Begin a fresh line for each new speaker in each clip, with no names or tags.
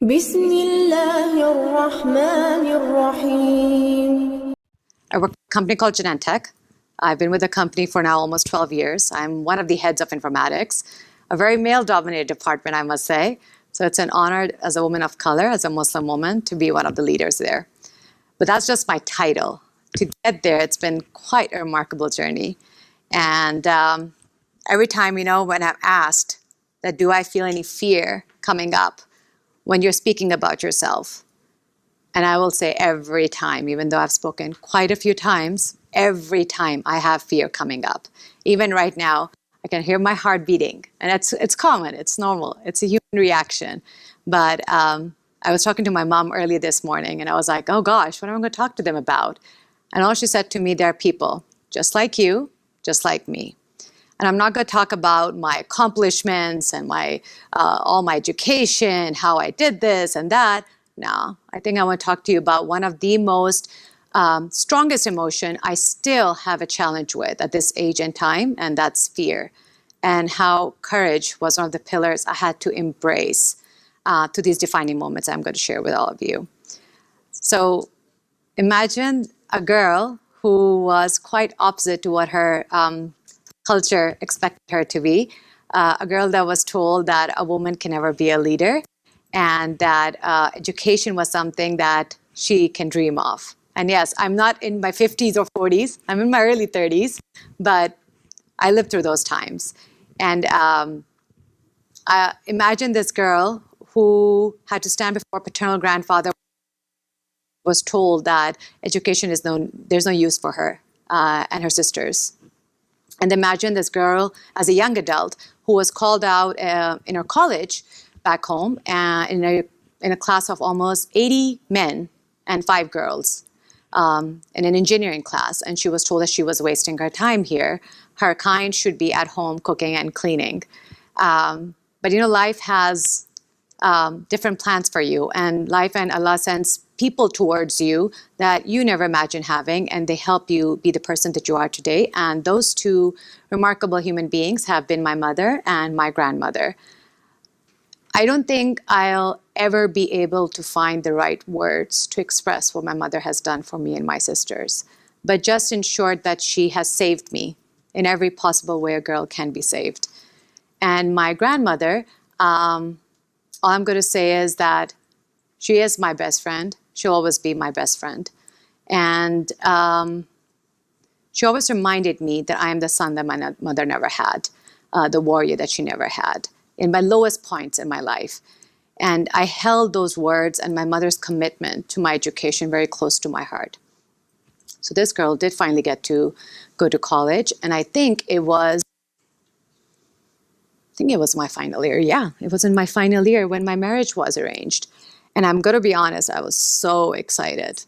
بسم الله الرحمن الرحيم.
I work for a company called Genentech. I've been with the company for now almost 12 years. I'm one of the heads of informatics, a very male-dominated department, I must say. So it's an honor as a woman of color, as a Muslim woman, to be one of the leaders there. But that's just my title. To get there, it's been quite a remarkable journey. And every time, when I'm asked that, do I feel any fear coming up when you're speaking about yourself? And I will say every time, even though I've spoken quite a few times, every time I have fear coming up. Even right now, I can hear my heart beating. And it's common, it's normal, it's a human reaction. But I was talking to my mom earlier this morning, and I was like, oh gosh, what am I going to talk to them about? And all she said to me, there are people just like you, just like me. And I'm not going to talk about my accomplishments and all my education, how I did this and that. No, I think I want to talk to you about one of the most strongest emotion I still have a challenge with at this age and time, and that's fear. And how courage was one of the pillars I had to embrace to these defining moments I'm going to share with all of you. So imagine a girl who was quite opposite to what her culture expected her to be, a girl that was told that a woman can never be a leader, and that education was something that she can dream of. And yes, I'm not in my 50s or 40s, I'm in my early 30s, but I lived through those times. And I imagine this girl who had to stand before a paternal grandfather, was told that education there's no use for her and her sisters. And imagine this girl as a young adult who was called out in her college back home in a class of almost 80 men and 5 girls in an engineering class. And she was told that she was wasting her time here. Her kind should be at home cooking and cleaning. But life has different plans for you. And life and Allah sends people towards you that you never imagined having, and they help you be the person that you are today. And those two remarkable human beings have been my mother and my grandmother. I don't think I'll ever be able to find the right words to express what my mother has done for me and my sisters, but just in short, that she has saved me in every possible way a girl can be saved. And my grandmother, all I'm going to say is that she is my best friend. She'll always be my best friend. And she always reminded me that I am the son that my mother never had, the warrior that she never had, in my lowest points in my life. And I held those words and my mother's commitment to my education very close to my heart. So this girl did finally get to go to college, and I think it was my final year. Yeah, it was in my final year when my marriage was arranged. And I'm going to be honest, I was so excited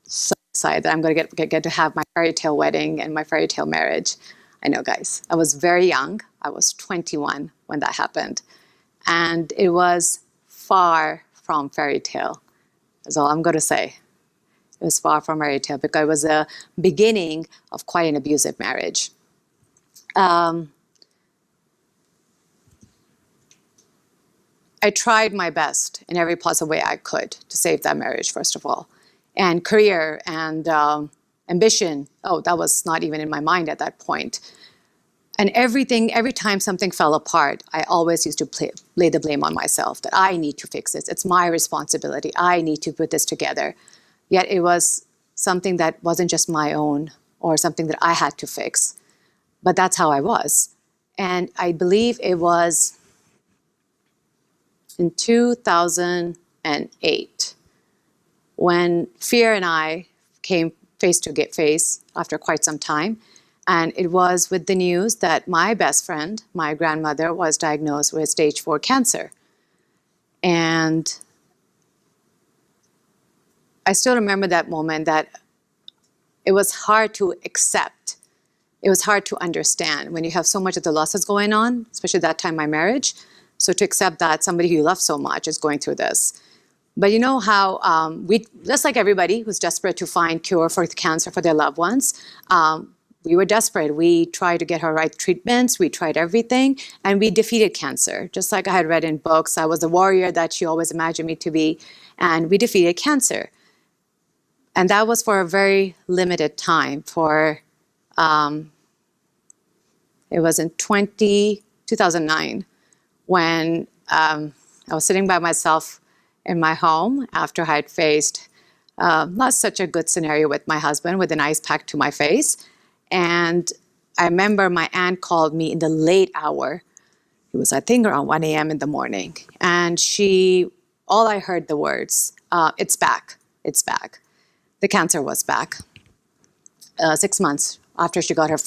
that I'm going to get to have my fairy tale wedding and my fairy tale marriage. I know, guys, I was very young. I was 21 when that happened. And it was far from fairy tale, is all I'm going to say. It was far from fairy tale because it was a beginning of quite an abusive marriage. I tried my best in every possible way I could to save that marriage, first of all. And career and ambition, that was not even in my mind at that point. And every time something fell apart, I always used to lay the blame on myself, that I need to fix this. It's my responsibility. I need to put this together. Yet it was something that wasn't just my own or something that I had to fix. But that's how I was. And I believe it was in 2008, when fear and I came face to face after quite some time. And it was with the news that my best friend, my grandmother, was diagnosed with stage 4 cancer. And I still remember that moment, that it was hard to accept. It was hard to understand when you have so much of the losses going on, especially that time, my marriage. So to accept that somebody who you love so much is going through this. But you know how we, just like everybody who's desperate to find cure for cancer for their loved ones, we were desperate. We tried to get her right treatments. We tried everything, and we defeated cancer. Just like I had read in books, I was the warrior that she always imagined me to be, and we defeated cancer. And that was for a very limited time. It was in 2009 when I was sitting by myself in my home after I had faced not such a good scenario with my husband with an ice pack to my face. And I remember my aunt called me in the late hour. It was, I think, around 1 a.m. in the morning. And all I heard the words, it's back, it's back. The cancer was back. 6 months after she got her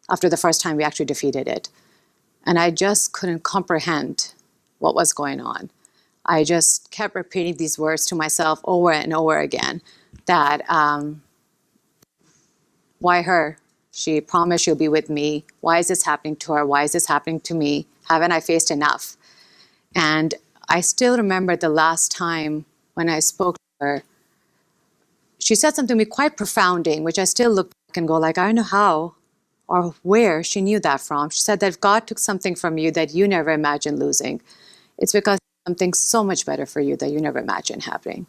after the first time we actually defeated it. And I just couldn't comprehend what was going on. I just kept repeating these words to myself over and over again that, why her? She promised she'll be with me. Why is this happening to her? Why is this happening to me? Haven't I faced enough? And I still remember the last time when I spoke to her, she said something to me quite profounding, which I still look back and go like, I don't know how or where she knew that from. She said that if God took something from you that you never imagined losing, it's because something so much better for you that you never imagined happening.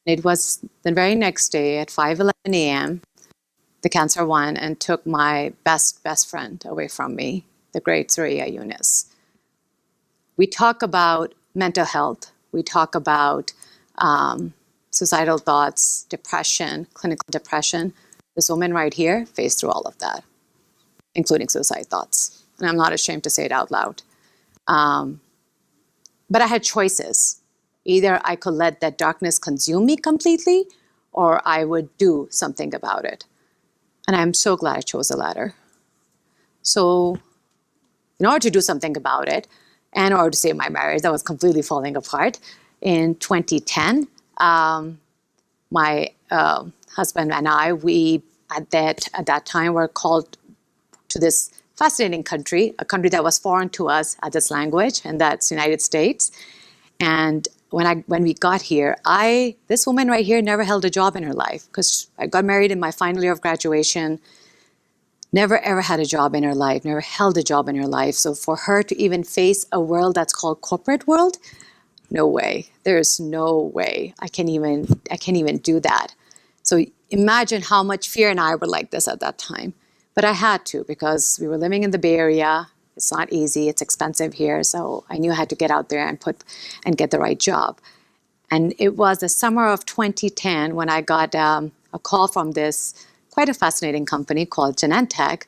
It was the very next day at 5:11 a.m., the cancer won and took my best friend away from me, the great Surya Yunus. We talk about mental health. We talk about suicidal thoughts, depression, clinical depression. This woman right here faced through all of that, including suicide thoughts. And I'm not ashamed to say it out loud. But I had choices. Either I could let that darkness consume me completely, or I would do something about it. And I'm so glad I chose the latter. So in order to do something about it, and in order to save my marriage that was completely falling apart, in 2010, my husband and I, we at that time were called to this fascinating country, a country that was foreign to us at this language, and that's the United States. And when we got here, this woman right here never held a job in her life, because I got married in my final year of graduation, never ever had a job in her life, never held a job in her life. So for her to even face a world that's called corporate world, no way. There's no way I can even do that. So imagine how much fear and I were like this at that time. But I had to, because we were living in the Bay Area. It's not easy. It's expensive here. So I knew I had to get out there and get the right job. And it was the summer of 2010 when I got a call from this quite a fascinating company called Genentech.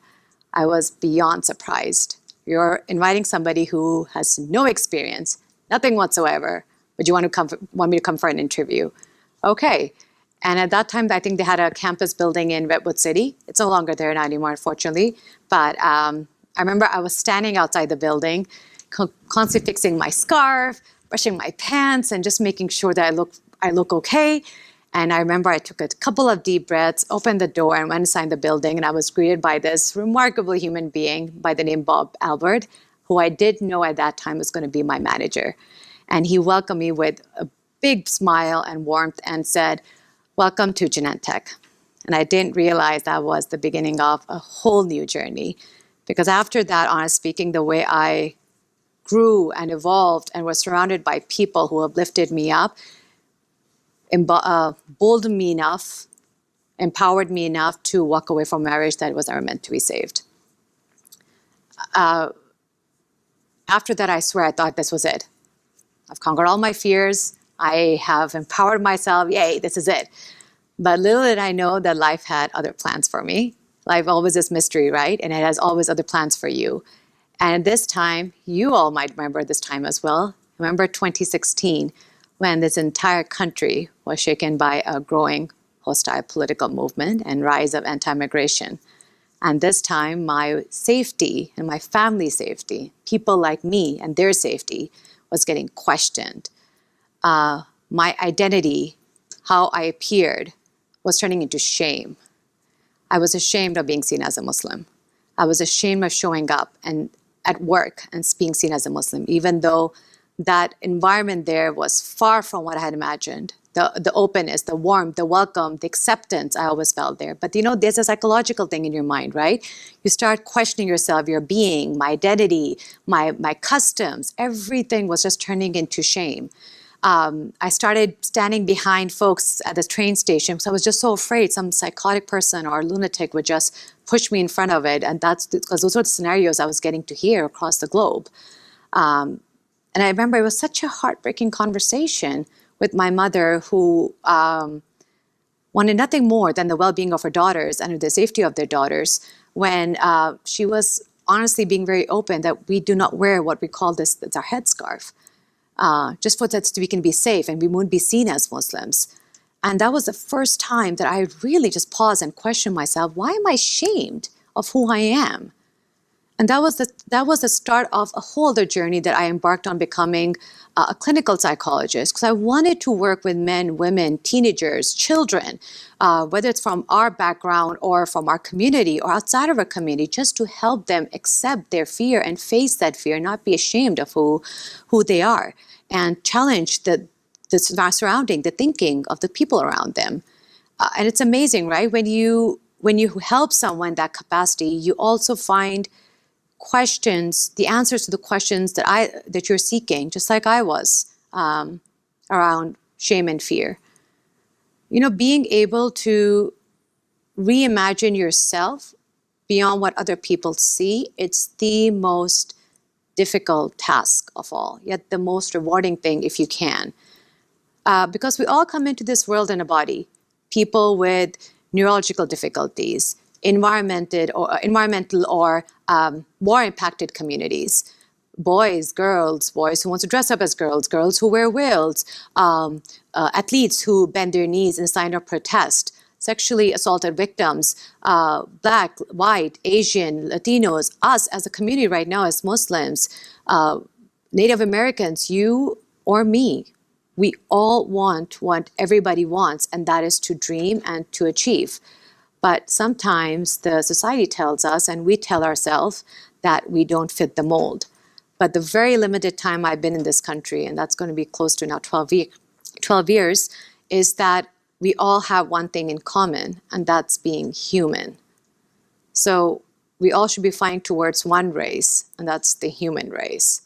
I was beyond surprised. You're inviting somebody who has no experience, nothing whatsoever, but you want me to come for an interview. Okay. And at that time, I think they had a campus building in Redwood City. It's no longer there now anymore, unfortunately. But I remember I was standing outside the building, constantly fixing my scarf, brushing my pants, and just making sure that I look okay. And I remember I took a couple of deep breaths, opened the door, and went inside the building. And I was greeted by this remarkable human being by the name Bob Albert, who I did know at that time was going to be my manager. And he welcomed me with a big smile and warmth and said, "Welcome to Genentech." And I didn't realize that was the beginning of a whole new journey. Because after that, honestly speaking, the way I grew and evolved and was surrounded by people who have lifted me up, emboldened me enough, empowered me enough to walk away from marriage that was never meant to be saved. After that, I swear I thought this was it. I've conquered all my fears. I have empowered myself. Yay, this is it. But little did I know that life had other plans for me. Life always is mystery, right? And it has always other plans for you. And this time, you all might remember this time as well. Remember 2016, when this entire country was shaken by a growing hostile political movement and rise of anti-migration. And this time, my safety and my family's safety, people like me and their safety, was getting questioned. My identity, how I appeared, was turning into shame. I was ashamed of being seen as a Muslim. I was ashamed of showing up and at work and being seen as a Muslim, even though that environment there was far from what I had imagined. The openness, the warmth, the welcome, the acceptance I always felt there. But there's a psychological thing in your mind, right? You start questioning yourself, your being, my identity, my customs. Everything was just turning into shame. I started standing behind folks at the train station because I was just so afraid some psychotic person or lunatic would just push me in front of it. And that's because those were the scenarios I was getting to hear across the globe. And I remember it was such a heartbreaking conversation with my mother, who wanted nothing more than the well-being of her daughters and the safety of their daughters, when she was honestly being very open that we do not wear what we call this, it's our headscarf, just for that we can be safe and we won't be seen as Muslims. And that was the first time that I really just paused and questioned myself, why am I ashamed of who I am? And that was the start of a whole other journey that I embarked on, becoming a clinical psychologist, because I wanted to work with men, women, teenagers, children, whether it's from our background or from our community or outside of our community, just to help them accept their fear and face that fear, not be ashamed of who they are, and challenge the surrounding, the thinking of the people around them. And it's amazing, right? When you help someone that capacity, you also find questions, the answers to the questions that you're seeking, just like I was, around shame and fear. Being able to reimagine yourself beyond what other people see, it's the most difficult task of all, yet the most rewarding thing if you can. Because we all come into this world in a body. People with neurological difficulties, environmental or war-impacted communities, boys who want to dress up as girls who wear veils, athletes who bend their knees in sign of protest, sexually assaulted victims, Black, white, Asian, Latinos, us as a community right now as Muslims, Native Americans, you or me. We all want what everybody wants, and that is to dream and to achieve. But sometimes the society tells us, and we tell ourselves, that we don't fit the mold. But the very limited time I've been in this country, and that's going to be close to now 12 years, is that we all have one thing in common, and that's being human. So we all should be fighting towards one race, and that's the human race.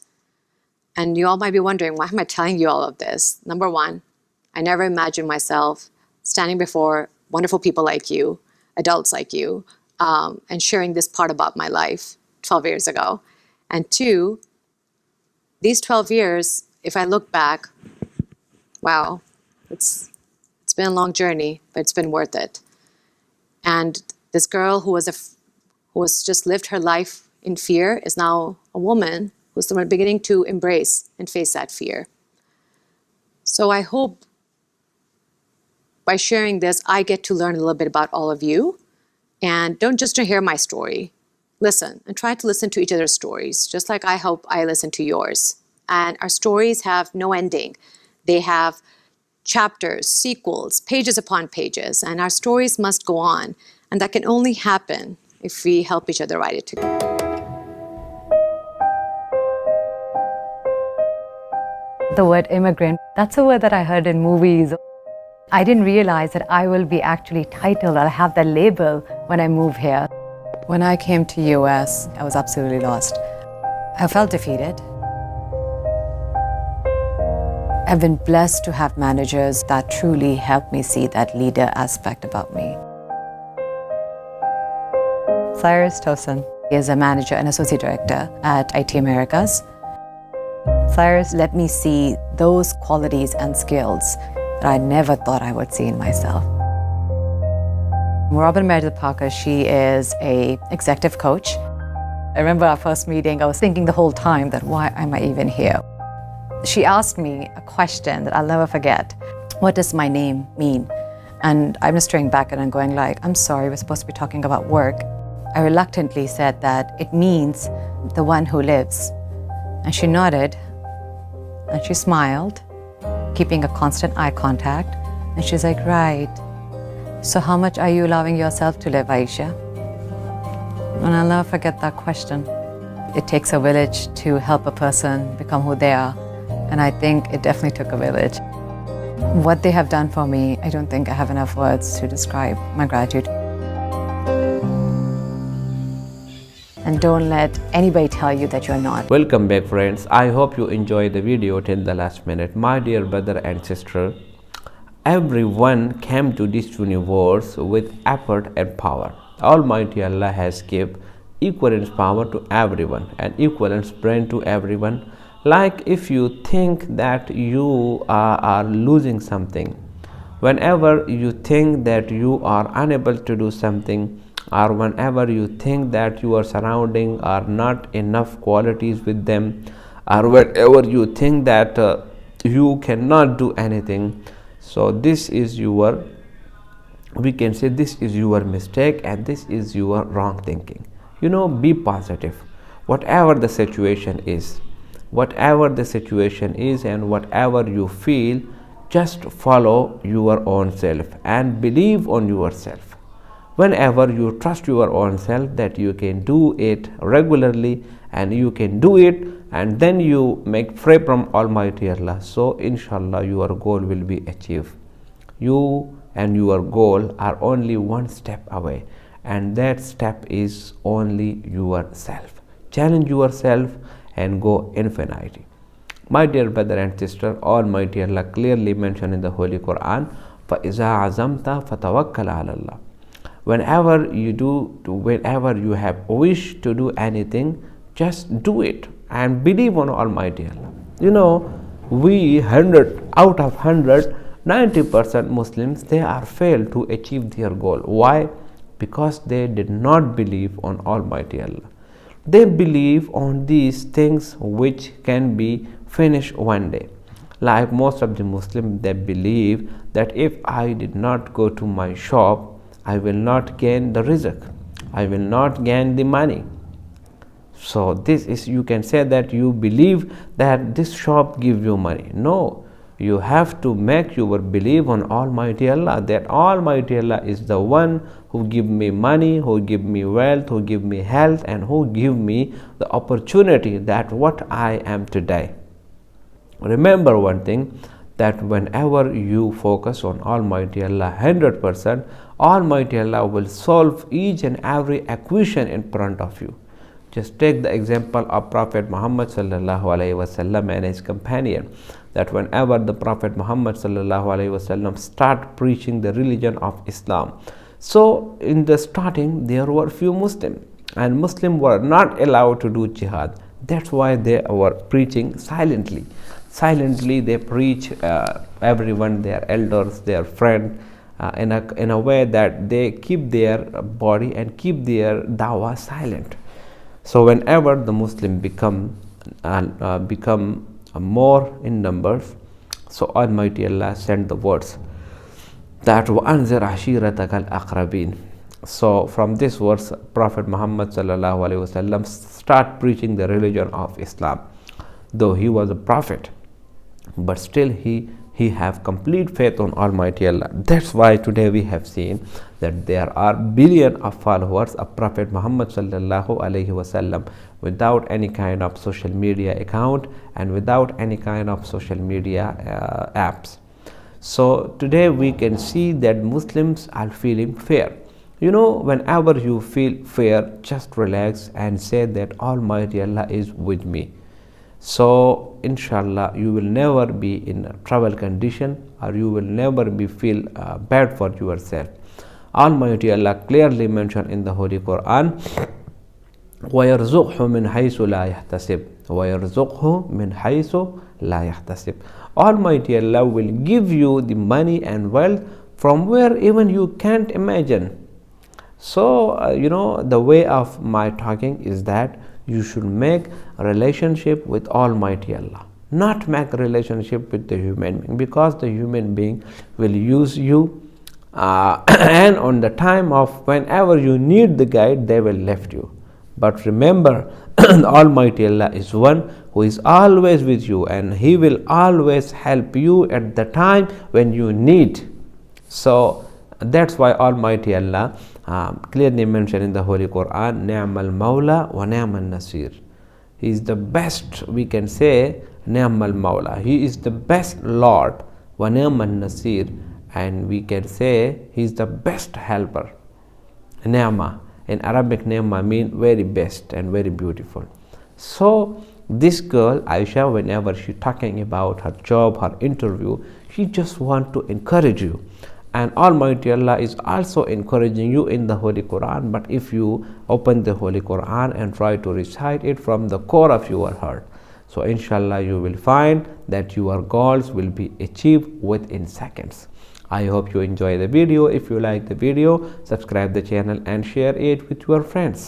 And you all might be wondering, why am I telling you all of this? Number one, I never imagined myself standing before wonderful people like you, adults like you, and sharing this part about my life 12 years ago. And two, these 12 years, if I look back, wow, it's been a long journey, but it's been worth it. And this girl who was just lived her life in fear is now a woman who's beginning to embrace and face that fear. So I hope by sharing this, I get to learn a little bit about all of you. And don't just hear my story. Listen, and try to listen to each other's stories, just like I hope I listen to yours. And our stories have no ending. They have chapters, sequels, pages upon pages, and our stories must go on. And that can only happen if we help each other write it together.
The word immigrant, that's a word that I heard in movies. I didn't realize that I will be actually titled, I'll have that label when I move here. When I came to US, I was absolutely lost. I felt defeated. I've been blessed to have managers that truly help me see that leader aspect about me. Cyrus Tosin is a manager and associate director at IT Americas. Cyrus let me see those qualities and skills that I never thought I would see in myself. Robin Meredith Parker, she is an executive coach. I remember our first meeting, I was thinking the whole time that why am I even here? She asked me a question that I'll never forget. What does my name mean? And I'm just staring back and I'm going like, I'm sorry, we're supposed to be talking about work. I reluctantly said that it means the one who lives. And she nodded and she smiled, keeping a constant eye contact. And she's like, right. So how much are you allowing yourself to live, Ayesha? And I'll never forget that question. It takes a village to help a person become who they are. And I think it definitely took a village. What they have done for me, I don't think I have enough words to describe my gratitude. And don't let anybody tell you that you're not.
Welcome back, friends. I hope you enjoyed the video till the last minute. My dear brother and sister, everyone came to this universe with effort and power. Almighty Allah has given equivalent power to everyone and equivalent brain to everyone. Like if you think that you are losing something, whenever you think that you are unable to do something, or whenever you think that your surrounding are not enough qualities with them, or whenever you think that you cannot do anything, so this is your, we can say, this is your mistake and this is your wrong thinking. Be positive. Whatever the situation is, and whatever you feel, just follow your own self and believe on yourself. Whenever you trust your own self that you can do it regularly and you can do it, and then you make free from Almighty Allah, so inshallah your goal will be achieved. You and your goal are only one step away, and that step is only yourself. Challenge yourself and go infinity. My dear brother and sister, Almighty Allah clearly mentioned in the Holy Quran, فَإِذَا عَزَمْتَ فَتَوَكَّلْ عَلَى اللَّهِ. Whenever you have wish to do anything, just do it and believe on Almighty Allah. We 100 out of 100, 90% Muslims, they are failed to achieve their goal. Why? Because they did not believe on Almighty Allah. They believe on these things which can be finished one day. Like most of the Muslims, they believe that if I did not go to my shop, I will not gain the rizq, I will not gain the money. So this is, you can say that you believe that this shop gives you money. No, you have to make your belief on Almighty Allah, that Almighty Allah is the one who give me money, who give me wealth, who give me health, and who give me the opportunity that what I am today. Remember one thing, that whenever you focus on Almighty Allah 100%, Almighty Allah will solve each and every equation in front of you. Just take the example of Prophet Muhammad sallallahu alaihi wasallam and his companion, that whenever the Prophet Muhammad sallallahu alaihi wasallam start preaching the religion of Islam, so in the starting there were few Muslims, and Muslims were not allowed to do jihad. That's why they were preaching silently. They preach everyone, their elders, their friend, in a way that they keep their body and keep their dawah silent. So whenever the Muslim become more in numbers, so Almighty Allah sent the words that وَأَنذِرْ عَشِيرَتَكَ الْأَقْرَبِينَ. So from this verse, Prophet Muhammad sallallahu alaihi wasallam start preaching the religion of Islam. Though he was a prophet, but still he have complete faith on Almighty Allah. That's why today we have seen that there are billion of followers of Prophet Muhammad sallallahu alaihi wasallam without any kind of social media account and without any kind of social media apps. So today we can see that Muslims are feeling fear. Whenever you feel fear, just relax and say that Almighty Allah is with me. So inshallah you will never be in a trouble condition, or you will never be feel bad for yourself. Almighty Allah clearly mentioned in the Holy Quran, وَيَرْزُقْهُ مِنْ حَيْثُ لَا يَحْتَسِبْ وَيَرْزُقْهُ مِنْ حَيْثُ لَا يَحْتَسِبْ. Almighty Allah will give you the money and wealth from where even you can't imagine. So the way of my talking is that you should make a relationship with Almighty Allah, not make a relationship with the human being, because the human being will use you and on the time of whenever you need the guide, they will left you. But remember, Almighty Allah is one who is always with you, and He will always help you at the time when you need. So that's why Almighty Allah clearly mentioned in the Holy Quran, Ni'mal Mawla wa Ni'mal Nasir. He is the best, we can say, Ni'mal Mawla. He is the best Lord. Wa Ni'mal Nasir. And we can say he is the best helper. Ni'ma. In Arabic, Ni'ma means very best and very beautiful. So this girl Ayesha, whenever she talking about her job, her interview, she just want to encourage you. And Almighty Allah is also encouraging you in the Holy Quran. But if you open the Holy Quran and try to recite it from the core of your heart, so inshallah you will find that your goals will be achieved within seconds. I hope you enjoy the video. If you like the video, subscribe the channel and share it with your friends.